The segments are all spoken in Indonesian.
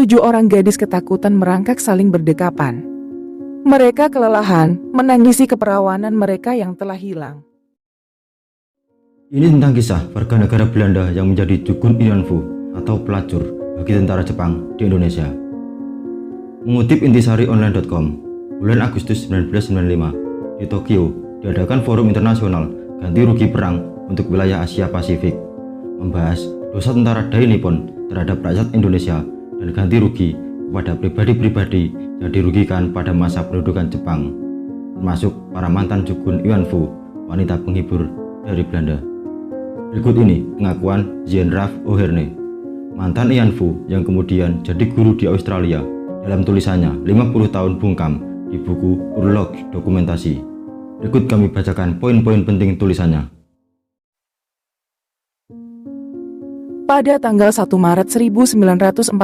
7 orang gadis ketakutan merangkak saling berdekapan. Mereka kelelahan menangisi keperawanan mereka yang telah hilang. Ini tentang kisah warga negara Belanda yang menjadi Dukun Ianfu atau pelacur bagi tentara Jepang di Indonesia. Mengutip intisariOnline.com, bulan Agustus 1995, di Tokyo diadakan forum internasional ganti rugi perang untuk wilayah Asia Pasifik, membahas dosa tentara Dai Nippon terhadap rakyat Indonesia dan ganti rugi kepada pribadi-pribadi yang dirugikan pada masa pendudukan Jepang, termasuk para mantan Dukun Ianfu, wanita penghibur dari Belanda. Berikut ini pengakuan Jean Ralph O'Herne, mantan Ianfu yang kemudian jadi guru di Australia, dalam tulisannya 50 tahun bungkam di buku Urlog Dokumentasi. Berikut kami bacakan poin-poin penting tulisannya. Pada tanggal 1 Maret 1942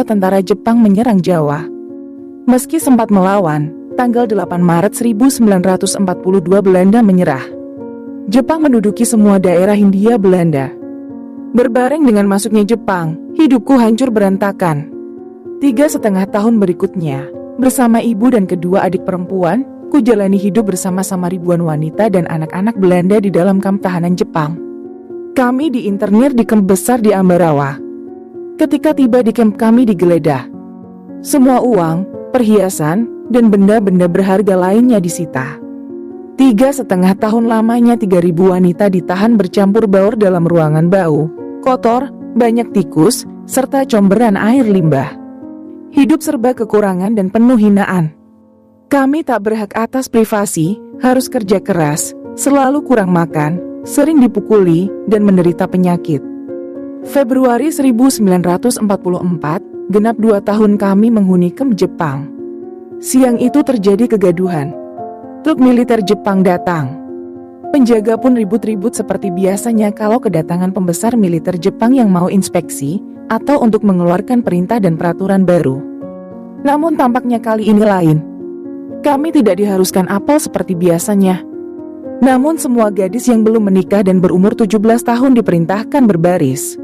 tentara Jepang menyerang Jawa. Meski sempat melawan, tanggal 8 Maret 1942 Belanda menyerah. Jepang menduduki semua daerah Hindia Belanda. Berbareng dengan masuknya Jepang, hidupku hancur berantakan. 3,5 tahun berikutnya, bersama ibu dan kedua adik perempuan, ku jalani hidup bersama-sama ribuan wanita dan anak-anak Belanda di dalam kamp tahanan Jepang. Kami diinternir di kamp besar di Ambarawa. Ketika tiba di kamp kami digeledah. Semua uang, perhiasan, dan benda-benda berharga lainnya disita. 3,5 tahun lamanya 3.000 wanita ditahan bercampur baur dalam ruangan bau, kotor, banyak tikus, serta comberan air limbah. Hidup serba kekurangan dan penuh hinaan. Kami tak berhak atas privasi, harus kerja keras, selalu kurang makan, sering dipukuli, dan menderita penyakit. Februari 1944, genap 2 tahun kami menghuni kamp Jepang. Siang itu terjadi kegaduhan. Truk militer Jepang datang. Penjaga pun ribut-ribut seperti biasanya kalau kedatangan pembesar militer Jepang yang mau inspeksi atau untuk mengeluarkan perintah dan peraturan baru. Namun tampaknya kali ini lain. Kami tidak diharuskan apel seperti biasanya. Namun semua gadis yang belum menikah dan berumur 17 tahun diperintahkan berbaris.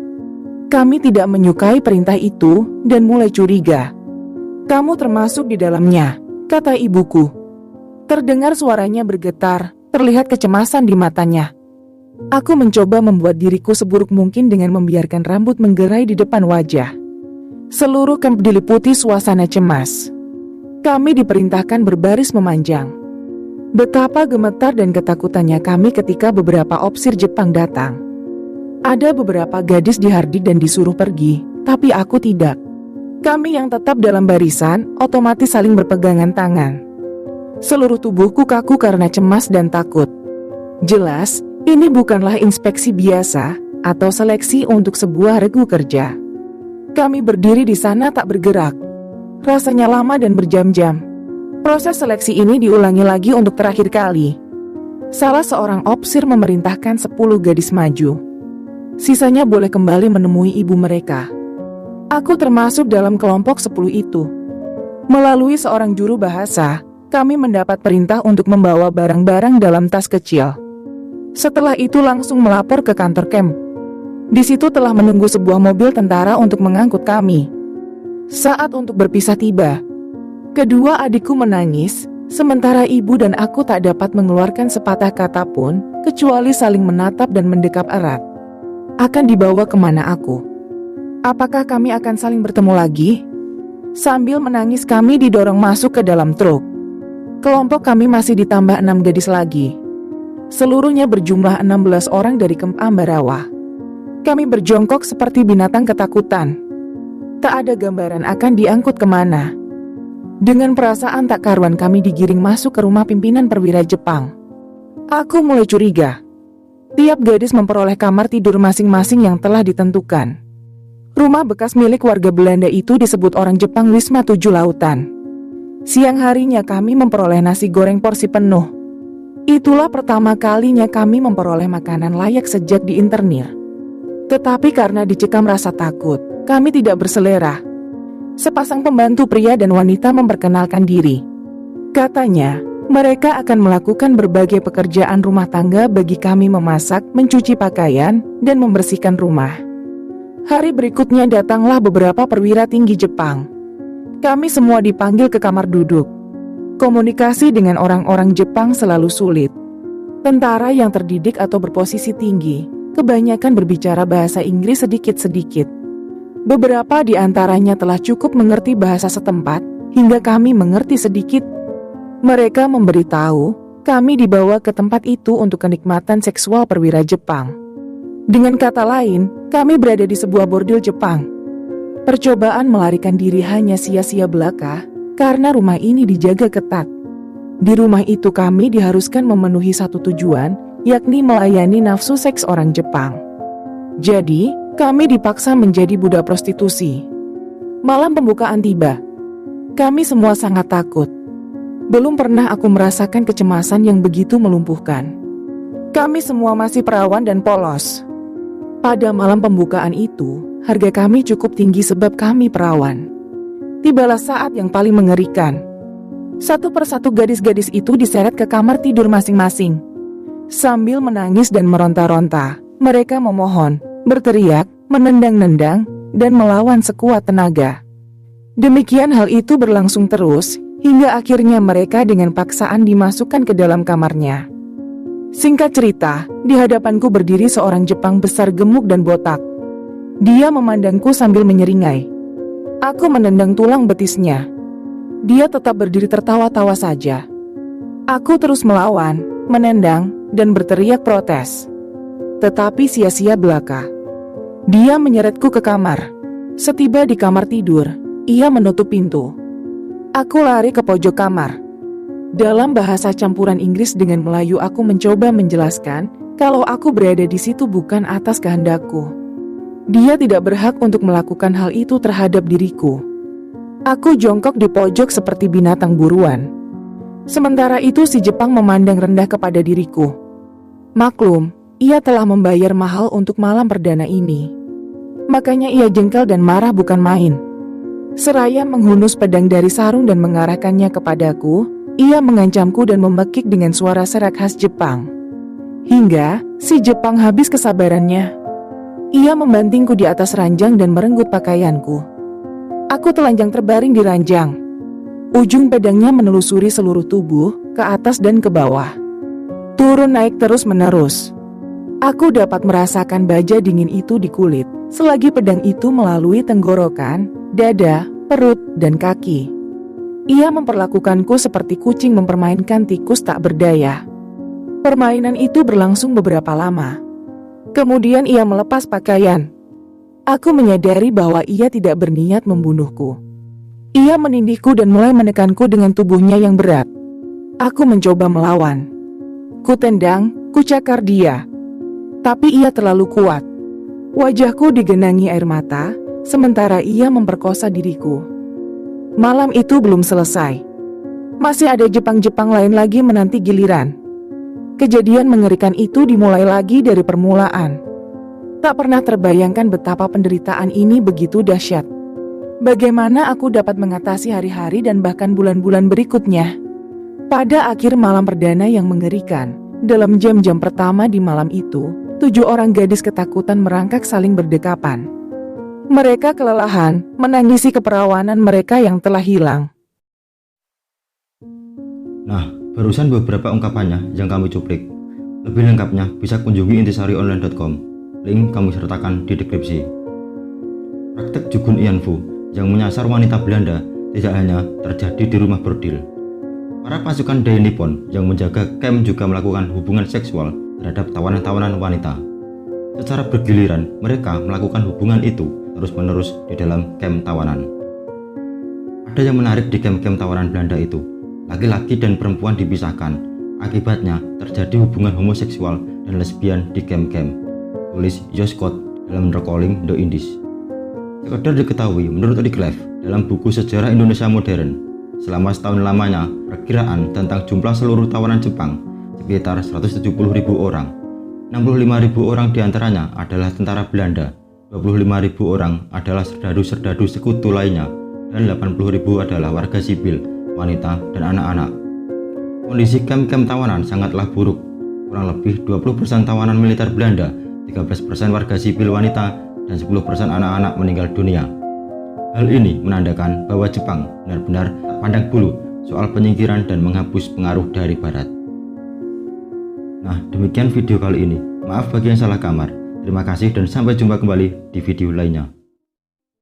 Kami tidak menyukai perintah itu dan mulai curiga. Kamu termasuk di dalamnya, kata ibuku. Terdengar suaranya bergetar, terlihat kecemasan di matanya. Aku mencoba membuat diriku seburuk mungkin dengan membiarkan rambut menggerai di depan wajah. Seluruh kamp diliputi suasana cemas. Kami diperintahkan berbaris memanjang. Betapa gemetar dan ketakutannya kami ketika beberapa opsir Jepang datang. Ada beberapa gadis dihardik dan disuruh pergi, tapi aku tidak. Kami yang tetap dalam barisan, otomatis saling berpegangan tangan. Seluruh tubuhku kaku karena cemas dan takut. Jelas, ini bukanlah inspeksi biasa atau seleksi untuk sebuah regu kerja. Kami berdiri di sana tak bergerak. Rasanya lama dan berjam-jam. Proses seleksi ini diulangi lagi untuk terakhir kali. Salah seorang opsir memerintahkan 10 gadis maju. Sisanya boleh kembali menemui ibu mereka. Aku termasuk dalam kelompok 10 itu. Melalui seorang juru bahasa, kami mendapat perintah untuk membawa barang-barang dalam tas kecil. Setelah itu langsung melapor ke kantor camp. Di situ telah menunggu sebuah mobil tentara untuk mengangkut kami. Saat untuk berpisah tiba. Kedua adikku menangis, sementara ibu dan aku tak dapat mengeluarkan sepatah kata pun, kecuali saling menatap dan mendekap erat. Akan dibawa kemana aku? Apakah kami akan saling bertemu lagi? Sambil menangis kami didorong masuk ke dalam truk. Kelompok kami masih ditambah 6 gadis lagi. Seluruhnya berjumlah 16 orang dari kamp Ambarawa. Kami berjongkok seperti binatang ketakutan. Tak ada gambaran akan diangkut kemana. Dengan perasaan tak karuan kami digiring masuk ke rumah pimpinan perwira Jepang. Aku mulai curiga. Tiap gadis memperoleh kamar tidur masing-masing yang telah ditentukan. Rumah bekas milik warga Belanda itu disebut orang Jepang Wisma 7 Lautan. Siang harinya kami memperoleh nasi goreng porsi penuh. Itulah pertama kalinya kami memperoleh makanan layak sejak diinternir. Tetapi karena dicekam rasa takut, kami tidak berselera. Sepasang pembantu pria dan wanita memperkenalkan diri. Katanya, mereka akan melakukan berbagai pekerjaan rumah tangga bagi kami memasak, mencuci pakaian, dan membersihkan rumah. Hari berikutnya datanglah beberapa perwira tinggi Jepang. Kami semua dipanggil ke kamar duduk. Komunikasi dengan orang-orang Jepang selalu sulit. Tentara yang terdidik atau berposisi tinggi, kebanyakan berbicara bahasa Inggris sedikit-sedikit. Beberapa di antaranya telah cukup mengerti bahasa setempat, hingga kami mengerti sedikit. Mereka memberitahu, kami dibawa ke tempat itu untuk kenikmatan seksual perwira Jepang. Dengan kata lain, kami berada di sebuah bordil Jepang. Percobaan melarikan diri hanya sia-sia belaka, karena rumah ini dijaga ketat. Di rumah itu kami diharuskan memenuhi satu tujuan, yakni melayani nafsu seks orang Jepang. Jadi, kami dipaksa menjadi budak prostitusi. Malam pembukaan tiba. Kami semua sangat takut. Belum pernah aku merasakan kecemasan yang begitu melumpuhkan. Kami semua masih perawan dan polos. Pada malam pembukaan itu, harga kami cukup tinggi sebab kami perawan. Tibalah saat yang paling mengerikan. Satu persatu gadis-gadis itu diseret ke kamar tidur masing-masing. Sambil menangis dan meronta-ronta, mereka memohon, berteriak, menendang-nendang, dan melawan sekuat tenaga. Demikian hal itu berlangsung terus, hingga akhirnya mereka dengan paksaan dimasukkan ke dalam kamarnya. Singkat cerita, di hadapanku berdiri seorang Jepang besar gemuk dan botak. Dia memandangku sambil menyeringai. Aku menendang tulang betisnya. Dia tetap berdiri tertawa-tawa saja. Aku terus melawan, menendang, dan berteriak protes. Tetapi sia-sia belaka. Dia menyeretku ke kamar. Setiba di kamar tidur, ia menutup pintu. Aku lari ke pojok kamar. Dalam bahasa campuran Inggris dengan Melayu aku mencoba menjelaskan kalau aku berada di situ bukan atas kehendakku. Dia tidak berhak untuk melakukan hal itu terhadap diriku. Aku jongkok di pojok seperti binatang buruan. Sementara itu si Jepang memandang rendah kepada diriku. Maklum, ia telah membayar mahal untuk malam perdana ini. Makanya ia jengkel dan marah bukan main. Seraya menghunus pedang dari sarung dan mengarahkannya kepadaku, ia mengancamku dan memekik dengan suara serak khas Jepang. Hingga si Jepang habis kesabarannya. Ia membantingku di atas ranjang dan merenggut pakaianku. Aku telanjang terbaring di ranjang. Ujung pedangnya menelusuri seluruh tubuh, ke atas dan ke bawah. Turun naik terus menerus. Aku dapat merasakan baja dingin itu di kulit, selagi pedang itu melalui tenggorokan, dada, perut, dan kaki. Ia memperlakukanku seperti kucing mempermainkan tikus tak berdaya. Permainan itu berlangsung beberapa lama. Kemudian ia melepas pakaian. Aku menyadari bahwa ia tidak berniat membunuhku. Ia menindihku dan mulai menekanku dengan tubuhnya yang berat. Aku mencoba melawan. Kutendang, kucakar dia. Tapi ia terlalu kuat. Wajahku digenangi air mata, sementara ia memperkosa diriku. Malam itu belum selesai. Masih ada Jepang-Jepang lain lagi menanti giliran. Kejadian mengerikan itu dimulai lagi dari permulaan. Tak pernah terbayangkan betapa penderitaan ini begitu dahsyat. Bagaimana aku dapat mengatasi hari-hari dan bahkan bulan-bulan berikutnya? Pada akhir malam perdana yang mengerikan, dalam jam-jam pertama di malam itu, 7 orang gadis ketakutan merangkak saling berdekapan. Mereka kelelahan, menangisi keperawanan mereka yang telah hilang. Nah, barusan beberapa ungkapannya yang kami cuplik. Lebih lengkapnya bisa kunjungi intisarionline.com. Link kami sertakan di deskripsi. Praktek Jugun Ianfu yang menyasar wanita Belanda tidak hanya terjadi di rumah bordil. Para pasukan Dai Nippon yang menjaga camp juga melakukan hubungan seksual terhadap tawanan-tawanan wanita. Secara bergiliran, mereka melakukan hubungan itu terus-menerus di dalam camp tawanan. Ada yang menarik di camp-camp tawanan Belanda itu. Laki-laki dan perempuan dipisahkan. Akibatnya terjadi hubungan homoseksual dan lesbian di camp-camp. Tulis Josh Scott dalam Recalling the Indies. Sekedar diketahui, menurut Wycliffe dalam buku Sejarah Indonesia Modern, selama setahun lamanya perkiraan tentang jumlah seluruh tawanan Jepang sekitar 170.000 orang. 65.000 orang diantaranya adalah tentara Belanda. 25.000 orang adalah serdadu-serdadu sekutu lainnya, dan 80.000 adalah warga sipil, wanita, dan anak-anak. Kondisi kamp-kamp tawanan sangatlah buruk. Kurang lebih 20% tawanan militer Belanda, 13% warga sipil wanita, dan 10% anak-anak meninggal dunia. Hal ini menandakan bahwa Jepang benar-benar tak pandang bulu soal penyingkiran dan menghapus pengaruh dari Barat. Nah, demikian video kali ini. Maaf bagi yang salah kamar. Terima kasih dan sampai jumpa kembali di video lainnya.